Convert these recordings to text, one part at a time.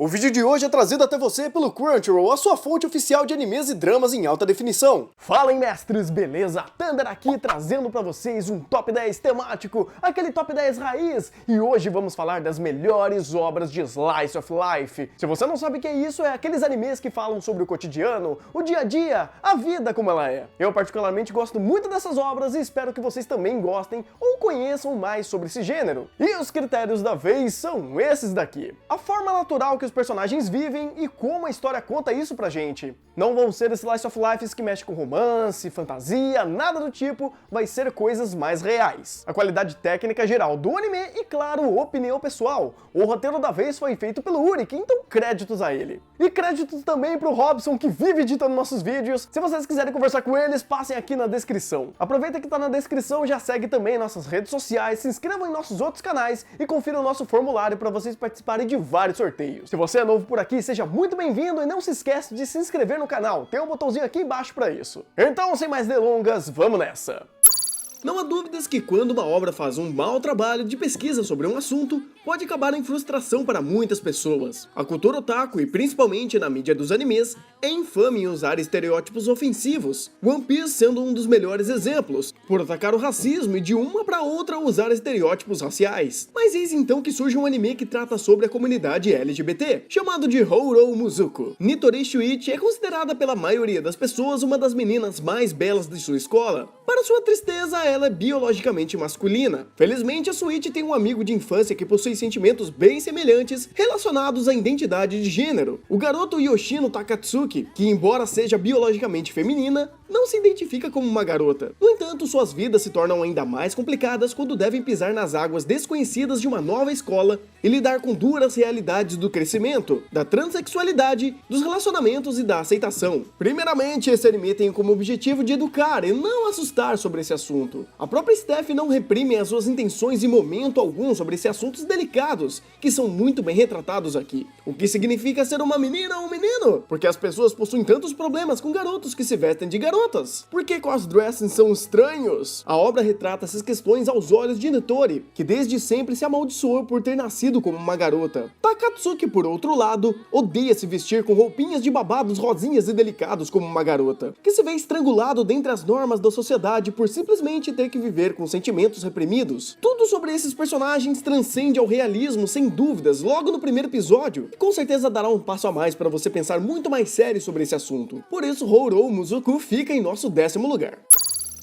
O vídeo de hoje é trazido até você pelo Crunchyroll, a sua fonte oficial de animes e dramas em alta definição. Fala aí, mestres, beleza? Thunder aqui trazendo pra vocês um top 10 temático, aquele top 10 raiz, e hoje vamos falar das melhores obras de Slice of Life. Se você não sabe o que é isso, é aqueles animes que falam sobre o cotidiano, o dia a dia, a vida como ela é. Eu particularmente gosto muito dessas obras e espero que vocês também gostem ou conheçam mais sobre esse gênero. E os critérios da vez são esses daqui. A forma natural que os personagens vivem e como a história conta isso pra gente. Não vão ser Slice of Life que mexe com romance, fantasia, nada do tipo, vai ser coisas mais reais. A qualidade técnica geral do anime e, claro, opinião pessoal. O roteiro da vez foi feito pelo Uric, então créditos a ele. E créditos também pro Robson, que vive editando nossos vídeos. Se vocês quiserem conversar com eles, passem aqui na descrição. Aproveita que tá na descrição, já segue também nossas redes sociais, se inscrevam em nossos outros canais e confira o nosso formulário para vocês participarem de vários sorteios. Se você é novo por aqui, seja muito bem-vindo e não se esquece de se inscrever no canal, tem um botãozinho aqui embaixo para isso. Então, sem mais delongas, vamos nessa! Não há dúvidas que quando uma obra faz um mau trabalho de pesquisa sobre um assunto, pode acabar em frustração para muitas pessoas. A cultura otaku, e principalmente na mídia dos animes, é infame em usar estereótipos ofensivos, One Piece sendo um dos melhores exemplos, por atacar o racismo e de uma para outra usar estereótipos raciais. Mas eis então que surge um anime que trata sobre a comunidade LGBT, chamado de Houro Muzuko. Nitori Shuichi é considerada pela maioria das pessoas uma das meninas mais belas de sua escola. Para sua tristeza, ela é biologicamente masculina. Felizmente, a Shuichi tem um amigo de infância que possui sentimentos bem semelhantes relacionados à identidade de gênero. O garoto Yoshino Takatsuki, que embora seja biologicamente feminina, não se identifica como uma garota. No entanto, suas vidas se tornam ainda mais complicadas quando devem pisar nas águas desconhecidas de uma nova escola e lidar com duras realidades do crescimento, da transexualidade, dos relacionamentos e da aceitação. Primeiramente, esse anime tem como objetivo de educar e não assustar sobre esse assunto. A própria Steph não reprime as suas intenções em momento algum sobre esses assuntos delicados, que são muito bem retratados aqui. O que significa ser uma menina ou um menino? Porque as pessoas possuem tantos problemas com garotos que se vestem de garotas. Por que crossdressing são estranhos? A obra retrata essas questões aos olhos de Nitori, que desde sempre se amaldiçoou por ter nascido como uma garota. Takatsuki, por outro lado, odeia se vestir com roupinhas de babados rosinhas e delicados como uma garota, que se vê estrangulado dentre as normas da sociedade por simplesmente ter que viver com sentimentos reprimidos. Tudo sobre esses personagens transcende ao realismo, sem dúvidas, logo no primeiro episódio, e com certeza dará um passo a mais para você pensar muito mais sério sobre esse assunto. Por isso, Houro Muzuku fica em nosso 10º lugar.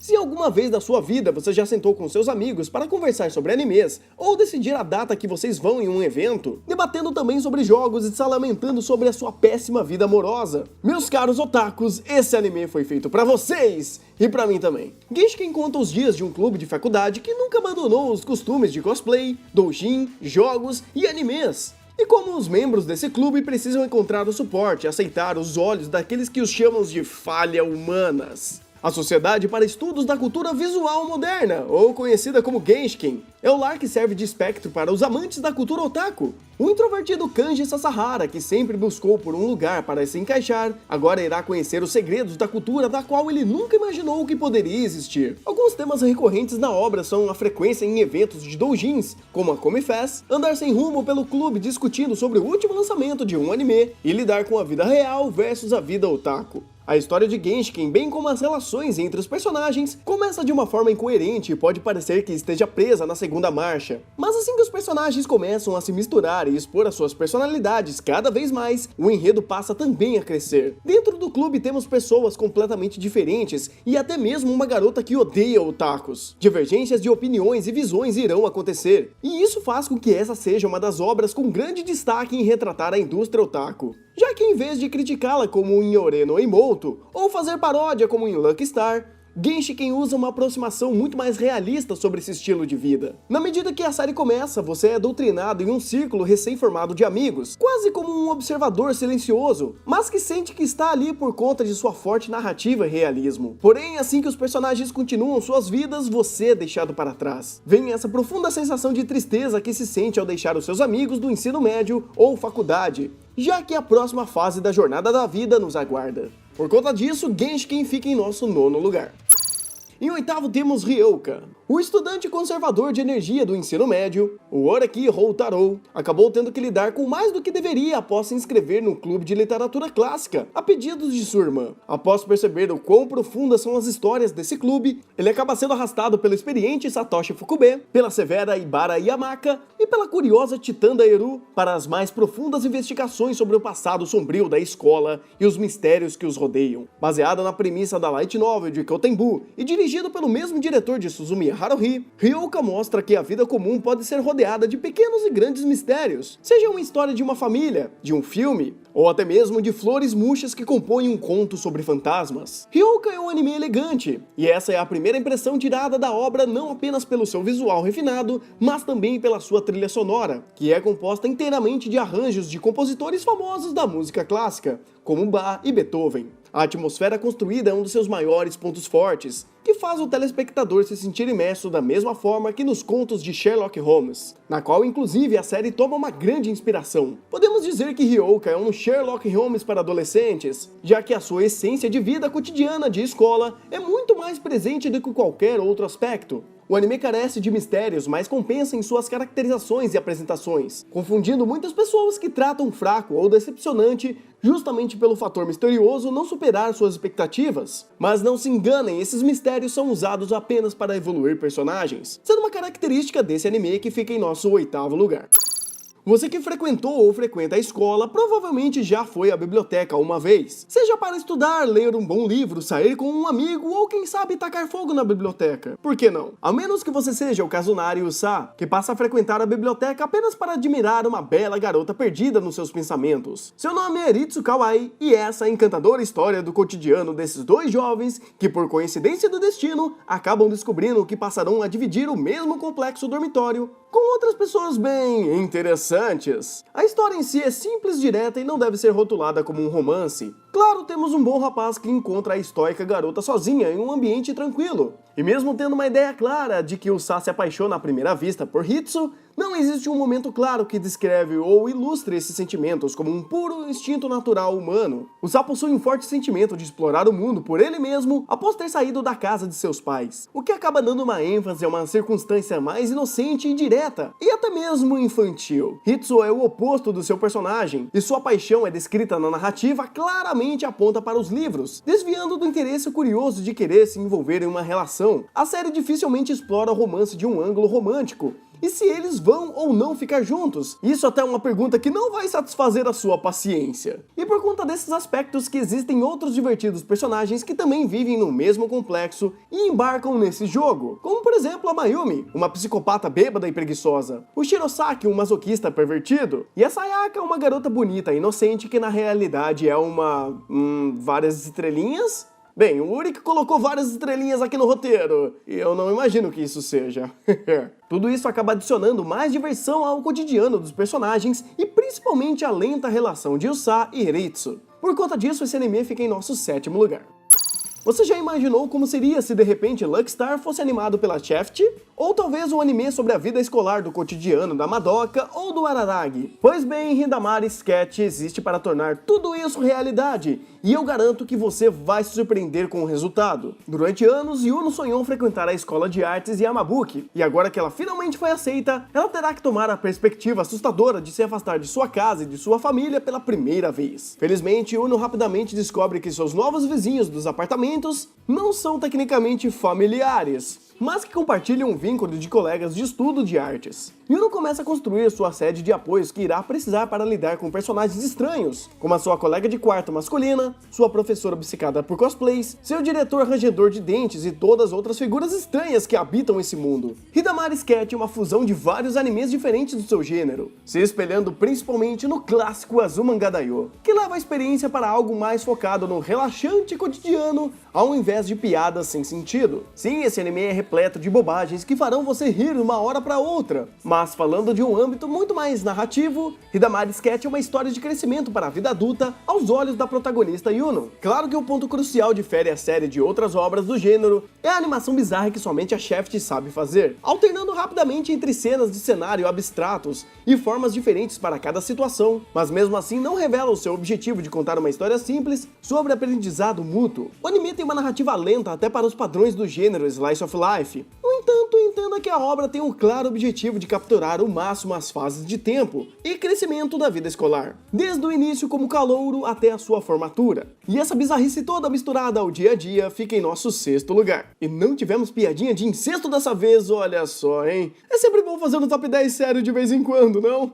Se alguma vez na sua vida você já sentou com seus amigos para conversar sobre animes, ou decidir a data que vocês vão em um evento, debatendo também sobre jogos e se lamentando sobre a sua péssima vida amorosa, meus caros otakus, esse anime foi feito para vocês! E pra mim também. Genshin conta os dias de um clube de faculdade que nunca abandonou os costumes de cosplay, doujin, jogos e animes. E como os membros desse clube precisam encontrar o suporte e aceitar os olhos daqueles que os chamam de falha humanas. A Sociedade para Estudos da Cultura Visual Moderna, ou conhecida como Genshin, é o lar que serve de espectro para os amantes da cultura otaku. O introvertido Kanji Sasahara, que sempre buscou por um lugar para se encaixar, agora irá conhecer os segredos da cultura da qual ele nunca imaginou que poderia existir. Alguns temas recorrentes na obra são a frequência em eventos de doujins, como a Come Fest, andar sem rumo pelo clube discutindo sobre o último lançamento de um anime e lidar com a vida real versus a vida otaku. A história de Genshin, bem como as relações entre os personagens, começa de uma forma incoerente e pode parecer que esteja presa na segunda marcha. Mas assim que os personagens começam a se misturar e expor as suas personalidades cada vez mais, o enredo passa também a crescer. Dentro do clube temos pessoas completamente diferentes e até mesmo uma garota que odeia otakus. Divergências de opiniões e visões irão acontecer, e isso faz com que essa seja uma das obras com grande destaque em retratar a indústria otaku. Já que em vez de criticá-la como em Yore no Imoto, ou fazer paródia como em Lucky Star, Genshin usa uma aproximação muito mais realista sobre esse estilo de vida. Na medida que a série começa, você é doutrinado em um círculo recém-formado de amigos, quase como um observador silencioso, mas que sente que está ali por conta de sua forte narrativa e realismo. Porém, assim que os personagens continuam suas vidas, você é deixado para trás. Vem essa profunda sensação de tristeza que se sente ao deixar os seus amigos do ensino médio ou faculdade, já que a próxima fase da jornada da vida nos aguarda. Por conta disso, Genshin fica em nosso 9º lugar. Em oitavo temos Ryoka. O estudante conservador de energia do ensino médio, o Oreki Houtaro, acabou tendo que lidar com mais do que deveria após se inscrever no clube de literatura clássica, a pedidos de sua irmã. Após perceber o quão profundas são as histórias desse clube, ele acaba sendo arrastado pelo experiente Satoshi Fukube, pela severa Ibara Yamaka e pela curiosa Titanda Eru para as mais profundas investigações sobre o passado sombrio da escola e os mistérios que os rodeiam. Baseada na premissa da light novel de Kotenbu e dirigido pelo mesmo diretor de Suzumiya Haruhi, Ryoka mostra que a vida comum pode ser rodeada de pequenos e grandes mistérios, seja uma história de uma família, de um filme, ou até mesmo de flores murchas que compõem um conto sobre fantasmas. Ryoka é um anime elegante, e essa é a primeira impressão tirada da obra não apenas pelo seu visual refinado, mas também pela sua trilha sonora, que é composta inteiramente de arranjos de compositores famosos da música clássica, como Bach e Beethoven. A atmosfera construída é um dos seus maiores pontos fortes, que faz o telespectador se sentir imerso da mesma forma que nos contos de Sherlock Holmes, na qual inclusive a série toma uma grande inspiração. Podemos dizer que Ryoka é um Sherlock Holmes para adolescentes, já que a sua essência de vida cotidiana de escola é muito mais presente do que qualquer outro aspecto. O anime carece de mistérios, mas compensa em suas caracterizações e apresentações, confundindo muitas pessoas que tratam fraco ou decepcionante justamente pelo fator misterioso não superar suas expectativas. Mas não se enganem, esses mistérios são usados apenas para evoluir personagens, sendo uma característica desse anime que fica em nosso oitavo lugar. Você que frequentou ou frequenta a escola provavelmente já foi à biblioteca uma vez. Seja para estudar, ler um bom livro, sair com um amigo ou quem sabe tacar fogo na biblioteca. Por que não? A menos que você seja o Kazunari Usa, que passa a frequentar a biblioteca apenas para admirar uma bela garota perdida nos seus pensamentos. Seu nome é Ritsu Kawai e essa é a encantadora história do cotidiano desses dois jovens que, por coincidência do destino, acabam descobrindo que passarão a dividir o mesmo complexo dormitório com outras pessoas bem interessantes. A história em si é simples, direta e não deve ser rotulada como um romance. Claro, temos um bom rapaz que encontra a estoica garota sozinha em um ambiente tranquilo. E mesmo tendo uma ideia clara de que o Sa se apaixona à primeira vista por Hitsu, não existe um momento claro que descreve ou ilustre esses sentimentos como um puro instinto natural humano. O Sa possui um forte sentimento de explorar o mundo por ele mesmo após ter saído da casa de seus pais, o que acaba dando uma ênfase a uma circunstância mais inocente e direta, e até mesmo infantil. Hitsu é o oposto do seu personagem, e sua paixão é descrita na narrativa claramente aponta para os livros, desviando do interesse curioso de querer se envolver em uma relação. A série dificilmente explora o romance de um ângulo romântico, e se eles vão ou não ficar juntos? Isso até é uma pergunta que não vai satisfazer a sua paciência. E por conta desses aspectos que existem outros divertidos personagens que também vivem no mesmo complexo e embarcam nesse jogo, como por exemplo a Mayumi, uma psicopata bêbada e preguiçosa, o Shirosaki, um masoquista pervertido, e a Sayaka, uma garota bonita e inocente que na realidade é uma... várias estrelinhas? Bem, o Uri que colocou várias estrelinhas aqui no roteiro, e eu não imagino que isso seja. Tudo isso acaba adicionando mais diversão ao cotidiano dos personagens e principalmente a lenta relação de Usa e Ritsu. Por conta disso, esse anime fica em nosso sétimo lugar. Você já imaginou como seria se de repente Lucky Star fosse animado pela Shaft? Ou talvez um anime sobre a vida escolar do cotidiano da Madoka ou do Araragi? Pois bem, Hidamari Sketch existe para tornar tudo isso realidade, e eu garanto que você vai se surpreender com o resultado. Durante anos, Yuno sonhou frequentar a escola de artes Yamabuki, e agora que ela finalmente foi aceita, ela terá que tomar a perspectiva assustadora de se afastar de sua casa e de sua família pela primeira vez. Felizmente, Yuno rapidamente descobre que seus novos vizinhos dos apartamentos não são tecnicamente familiares, mas que compartilham um vínculo de colegas de estudo de artes. Yuno começa a construir sua sede de apoios que irá precisar para lidar com personagens estranhos, como a sua colega de quarto masculina, sua professora obcecada por cosplays, seu diretor rangedor de dentes e todas as outras figuras estranhas que habitam esse mundo. Hidamari Sketch é uma fusão de vários animes diferentes do seu gênero, se espelhando principalmente no clássico Azumanga Daioh, que leva a experiência para algo mais focado no relaxante cotidiano, ao invés de piadas sem sentido. Sim, esse anime é repleto de bobagens que farão você rir de uma hora para outra. Mas falando de um âmbito muito mais narrativo, Hidamari's Cat é uma história de crescimento para a vida adulta aos olhos da protagonista Yuno. Claro que o ponto crucial difere a série de outras obras do gênero é a animação bizarra que somente a Shaft sabe fazer, alternando rapidamente entre cenas de cenário abstratos e formas diferentes para cada situação, mas mesmo assim não revela o seu objetivo de contar uma história simples sobre aprendizado mútuo. O anime tem uma narrativa lenta até para os padrões do gênero Slice of Life. No entanto, entenda que a obra tem um claro objetivo de capturar ao máximo as fases de tempo e crescimento da vida escolar, desde o início como calouro até a sua formatura. E essa bizarrice toda misturada ao dia a dia fica em nosso sexto lugar. E não tivemos piadinha de incesto dessa vez, olha só, hein? É sempre bom fazer um top 10 sério de vez em quando, não?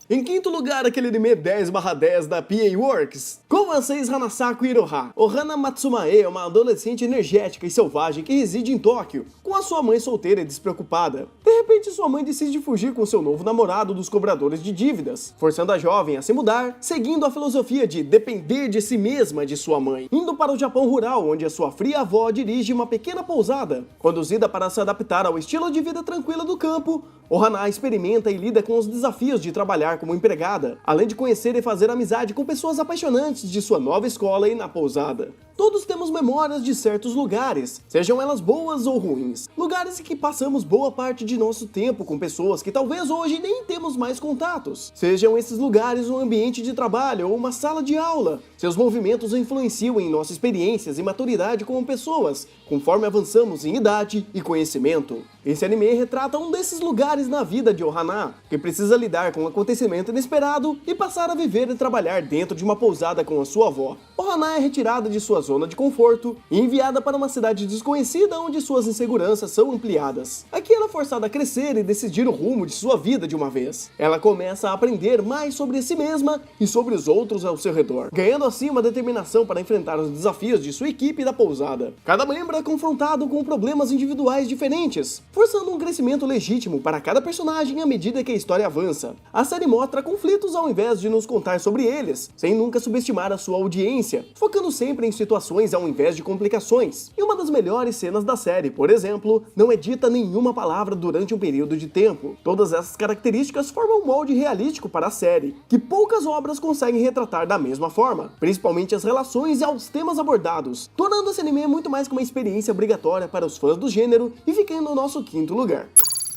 Em quinto lugar, aquele anime 10/10 da PA Works. Com vocês, Hanasako Iroha. Ohana Matsumae é uma adolescente energética e selvagem que reside em Tóquio, com a sua mãe solteira e despreocupada. De repente, sua mãe decide fugir com seu novo namorado dos cobradores de dívidas, forçando a jovem a se mudar, seguindo a filosofia de depender de si mesma de sua mãe, indo para o Japão rural, onde a sua fria avó dirige uma pequena pousada. Conduzida para se adaptar ao estilo de vida tranquila do campo, Ohana experimenta e lida com os desafios de trabalhar como empregada, além de conhecer e fazer amizade com pessoas apaixonantes de sua nova escola e na pousada. Todos temos memórias de certos lugares, sejam elas boas ou ruins. Lugares em que passamos boa parte de nosso tempo com pessoas que talvez hoje nem temos mais contatos. Sejam esses lugares um ambiente de trabalho ou uma sala de aula. Seus movimentos influenciam em nossas experiências e maturidade como pessoas, conforme avançamos em idade e conhecimento. Esse anime retrata um desses lugares na vida de Ohana, que precisa lidar com um acontecimento inesperado e passar a viver e trabalhar dentro de uma pousada com a sua avó. Ohana é retirada de sua zona de conforto e enviada para uma cidade desconhecida onde suas inseguranças são ampliadas. Aqui ela é forçada a crescer e decidir o rumo de sua vida de uma vez. Ela começa a aprender mais sobre si mesma e sobre os outros ao seu redor, ganhando assim uma determinação para enfrentar os desafios de sua equipe da pousada. Cada membro é confrontado com problemas individuais diferentes, forçando um crescimento legítimo para cada personagem à medida que a história avança. A série mostra conflitos ao invés de nos contar sobre eles, sem nunca subestimar a sua audiência, focando sempre em situações ao invés de complicações. E uma das melhores cenas da série, por exemplo, não é dita nenhuma palavra durante um período de tempo. Todas essas características formam um molde realístico para a série, que poucas obras conseguem retratar da mesma forma, principalmente as relações e aos temas abordados, tornando esse anime muito mais que uma experiência obrigatória para os fãs do gênero e ficando no nosso quinto lugar.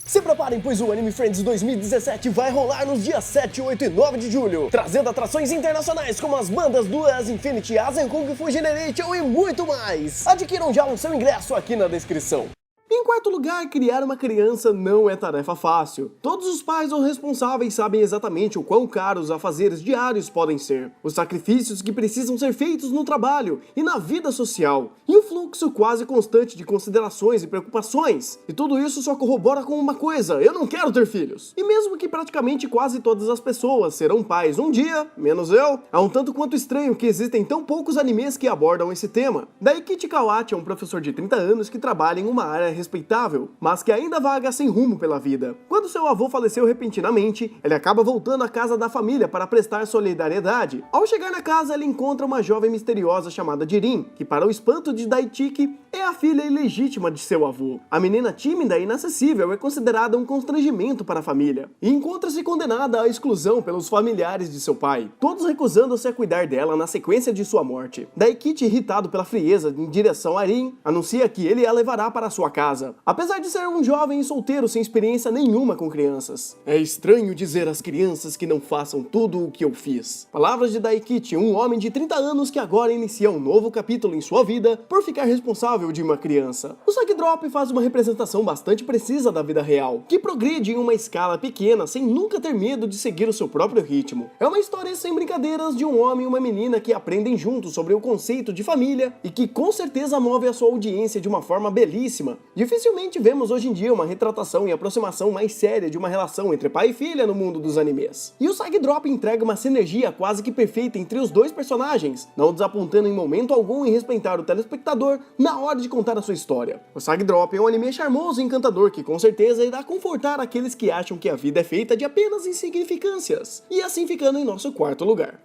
Se preparem, pois o Anime Friends 2017 vai rolar nos dias 7, 8 e 9 de julho, trazendo atrações internacionais como as bandas do As Infinity, Asen Kung Fu Generation e muito mais. Adquiram já o seu ingresso aqui na descrição. Em quarto lugar, criar uma criança não é tarefa fácil. Todos os pais ou responsáveis sabem exatamente o quão caros afazeres diários podem ser, os sacrifícios que precisam ser feitos no trabalho e na vida social, e o fluxo quase constante de considerações e preocupações. E tudo isso só corrobora com uma coisa: eu não quero ter filhos. E mesmo que praticamente quase todas as pessoas serão pais um dia, menos eu, é um tanto quanto estranho que existem tão poucos animes que abordam esse tema. Daikichi Kawachi é um professor de 30 anos que trabalha em uma área respeitável, mas que ainda vaga sem rumo pela vida. Quando seu avô faleceu repentinamente, ele acaba voltando à casa da família para prestar solidariedade. Ao chegar na casa, ele encontra uma jovem misteriosa chamada Jirin, que para o espanto de Daikichi, é a filha ilegítima de seu avô. A menina tímida e inacessível é considerada um constrangimento para a família, e encontra-se condenada à exclusão pelos familiares de seu pai, todos recusando-se a cuidar dela na sequência de sua morte. Daikichi, irritado pela frieza em direção a Rin, anuncia que ele a levará para sua casa. Apesar de ser um jovem solteiro sem experiência nenhuma com crianças. É estranho dizer às crianças que não façam tudo o que eu fiz. Palavras de Daikichi, um homem de 30 anos que agora inicia um novo capítulo em sua vida por ficar responsável de uma criança. O Sag Drop faz uma representação bastante precisa da vida real, que progride em uma escala pequena sem nunca ter medo de seguir o seu próprio ritmo. É uma história sem brincadeiras de um homem e uma menina que aprendem juntos sobre o conceito de família e que com certeza move a sua audiência de uma forma belíssima. Dificilmente vemos hoje em dia uma retratação e aproximação mais séria de uma relação entre pai e filha no mundo dos animes. E o Sag Drop entrega uma sinergia quase que perfeita entre os dois personagens, não desapontando em momento algum em respeitar o telespectador na hora de contar a sua história. O Sag Drop é um anime charmoso e encantador que com certeza irá confortar aqueles que acham que a vida é feita de apenas insignificâncias, e assim ficando em nosso quarto lugar.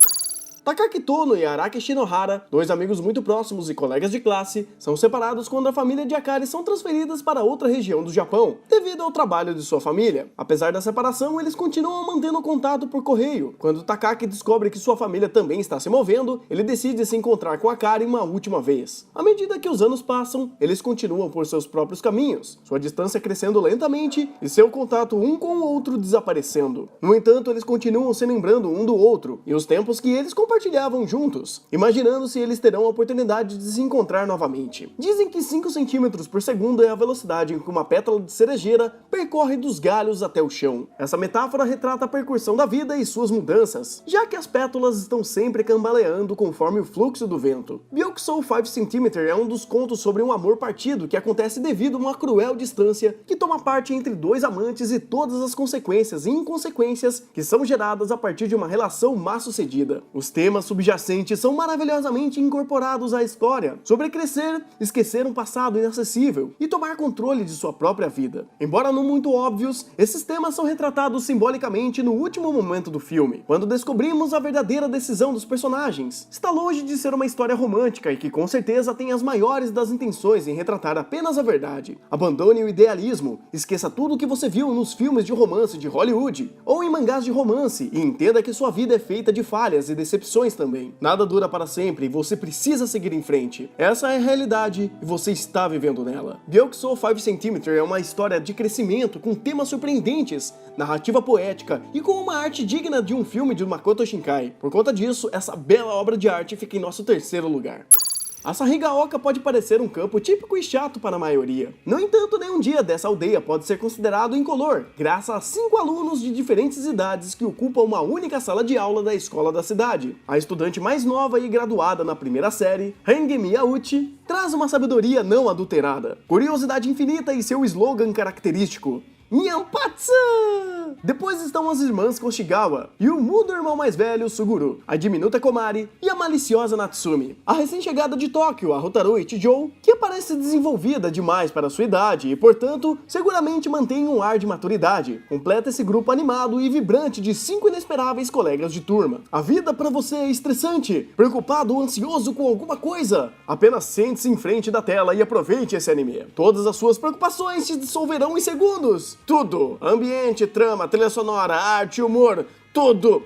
Takaki Tono e Araki Shinohara, dois amigos muito próximos e colegas de classe, são separados quando a família de Akari são transferidas para outra região do Japão, devido ao trabalho de sua família. Apesar da separação, eles continuam mantendo contato por correio. Quando Takaki descobre que sua família também está se movendo, ele decide se encontrar com Akari uma última vez. À medida que os anos passam, eles continuam por seus próprios caminhos, sua distância crescendo lentamente e seu contato um com o outro desaparecendo. No entanto, eles continuam se lembrando um do outro e os tempos que eles compartilhavam juntos, imaginando se eles terão a oportunidade de se encontrar novamente. Dizem que 5 centímetros por segundo é a velocidade em que uma pétala de cerejeira percorre dos galhos até o chão. Essa metáfora retrata a percussão da vida e suas mudanças, já que as pétalas estão sempre cambaleando conforme o fluxo do vento. Byakusou 5 cm é um dos contos sobre um amor partido que acontece devido a uma cruel distância que toma parte entre dois amantes e todas as consequências e inconsequências que são geradas a partir de uma relação mal-sucedida. Os temas subjacentes são maravilhosamente incorporados à história, sobre crescer, esquecer um passado inacessível e tomar controle de sua própria vida. Embora não muito óbvios, esses temas são retratados simbolicamente no último momento do filme, quando descobrimos a verdadeira decisão dos personagens. Está longe de ser uma história romântica e que com certeza tem as maiores das intenções em retratar apenas a verdade. Abandone o idealismo, esqueça tudo o que você viu nos filmes de romance de Hollywood ou em mangás de romance e entenda que sua vida é feita de falhas e decepções também. Nada dura para sempre e você precisa seguir em frente. Essa é a realidade e você está vivendo nela. Byakusou 5 cm é uma história de crescimento com temas surpreendentes, narrativa poética e com uma arte digna de um filme de Makoto Shinkai. Por conta disso, essa bela obra de arte fica em nosso terceiro lugar. A Sarigaoka pode parecer um campo típico e chato para a maioria. No entanto, nenhum dia dessa aldeia pode ser considerado incolor, graças a 5 alunos de diferentes idades que ocupam uma única sala de aula da escola da cidade. A estudante mais nova e graduada na primeira série, Henge Miyauchi, traz uma sabedoria não adulterada, curiosidade infinita e seu slogan característico: Nyanpatsu! Depois estão as irmãs Koshigawa e o mudo irmão mais velho, Suguru, a diminuta Komari e a maliciosa Natsumi. A recém-chegada de Tóquio, a Hotaru Ichijou, que parece desenvolvida demais para sua idade e, portanto, seguramente mantém um ar de maturidade, completa esse grupo animado e vibrante de 5 inesperáveis colegas de turma. A vida para você é estressante, preocupado ou ansioso com alguma coisa? Apenas sente-se em frente da tela e aproveite esse anime. Todas as suas preocupações se dissolverão em segundos. Tudo, ambiente, trama, trilha sonora, arte, humor, tudo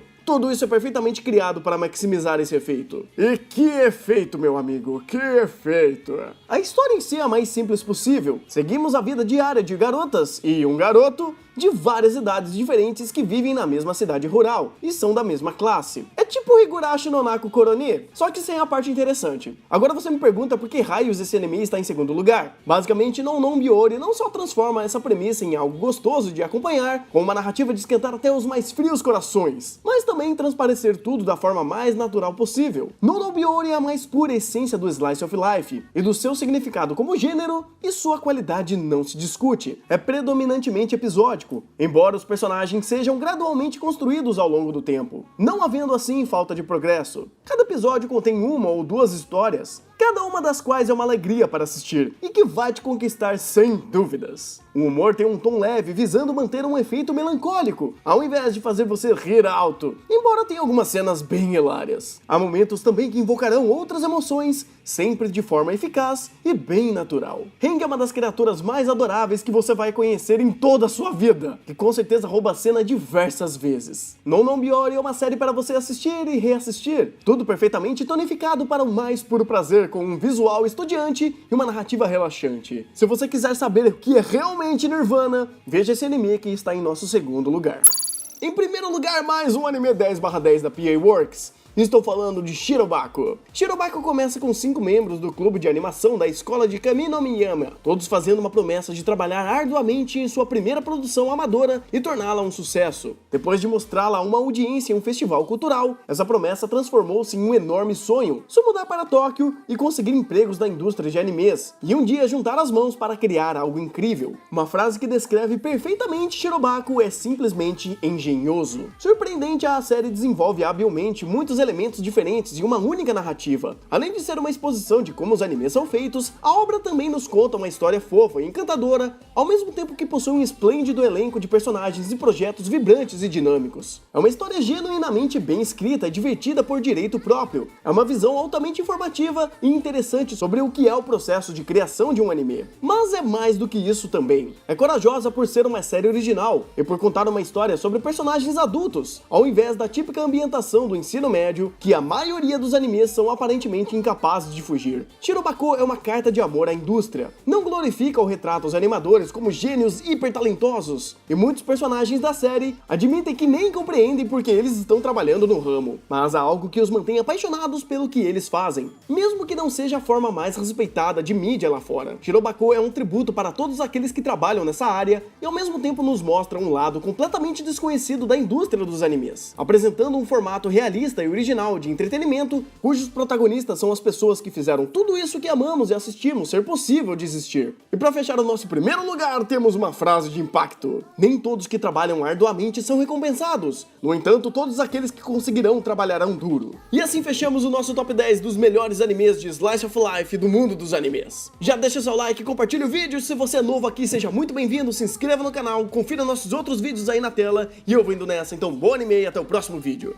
isso é perfeitamente criado para maximizar esse efeito. E que efeito, meu amigo, que efeito! A história em si é a mais simples possível. Seguimos a vida diária de garotas e um garoto de várias idades diferentes que vivem na mesma cidade rural e são da mesma classe. É tipo Higurashi no Naku Koroni, só que sem a parte interessante. Agora você me pergunta por que raios esse anime está em segundo lugar. Basicamente, Non Biyori não só transforma essa premissa em algo gostoso de acompanhar, com uma narrativa de esquentar até os mais frios corações, mas também transparecer tudo da forma mais natural possível. Non Biyori é a mais pura essência do Slice of Life e do seu significado como gênero, e sua qualidade não se discute. É predominantemente episódico, embora os personagens sejam gradualmente construídos ao longo do tempo, não havendo assim falta de progresso. Cada episódio contém uma ou duas histórias, cada uma das quais é uma alegria para assistir e que vai te conquistar sem dúvidas. O humor tem um tom leve, visando manter um efeito melancólico, ao invés de fazer você rir alto, embora tenha algumas cenas bem hilárias. Há momentos também que invocarão outras emoções, sempre de forma eficaz e bem natural. Heng é uma das criaturas mais adoráveis que você vai conhecer em toda a sua vida, que com certeza rouba a cena diversas vezes. Non Biyori é uma série para você assistir e reassistir, tudo perfeitamente tonificado para o mais puro prazer, com um visual estudiante e uma narrativa relaxante. Se você quiser saber o que é realmente Nirvana, veja esse anime que está em nosso segundo lugar. Em primeiro lugar, mais um anime 10/10 da PA Works. Estou falando de Shirobako. Shirobako começa com 5 membros do clube de animação da escola de Kaminomiyama, todos fazendo uma promessa de trabalhar arduamente em sua primeira produção amadora e torná-la um sucesso. Depois de mostrá-la a uma audiência em um festival cultural, essa promessa transformou-se em um enorme sonho: se mudar para Tóquio e conseguir empregos na indústria de animes, e um dia juntar as mãos para criar algo incrível. Uma frase que descreve perfeitamente Shirobako é simplesmente engenhoso. Surpreendente, a série desenvolve habilmente muitos elementos elementos diferentes em uma única narrativa. Além de ser uma exposição de como os animes são feitos, a obra também nos conta uma história fofa e encantadora, ao mesmo tempo que possui um esplêndido elenco de personagens e projetos vibrantes e dinâmicos. É uma história genuinamente bem escrita e divertida por direito próprio. É uma visão altamente informativa e interessante sobre o que é o processo de criação de um anime. Mas é mais do que isso também. É corajosa por ser uma série original e por contar uma história sobre personagens adultos, ao invés da típica ambientação do ensino médio que a maioria dos animes são aparentemente incapazes de fugir. Shirobako é uma carta de amor à indústria. Não glorifica ou retrata os animadores como gênios hipertalentosos, e muitos personagens da série admitem que nem compreendem porque eles estão trabalhando no ramo, mas há algo que os mantém apaixonados pelo que eles fazem, mesmo que não seja a forma mais respeitada de mídia lá fora. Shirobako é um tributo para todos aqueles que trabalham nessa área e ao mesmo tempo nos mostra um lado completamente desconhecido da indústria dos animes, apresentando um formato realista e original de entretenimento, cujos protagonistas são as pessoas que fizeram tudo isso que amamos e assistimos ser possível de existir. E para fechar o nosso primeiro lugar, temos uma frase de impacto: nem todos que trabalham arduamente são recompensados, no entanto, todos aqueles que conseguirão trabalharão duro. E assim fechamos o nosso top 10 dos melhores animes de Slice of Life do mundo dos animes. Já deixa seu like, compartilha o vídeo, se você é novo aqui, seja muito bem-vindo, se inscreva no canal, confira nossos outros vídeos aí na tela, e eu vou indo nessa, então bom anime e até o próximo vídeo.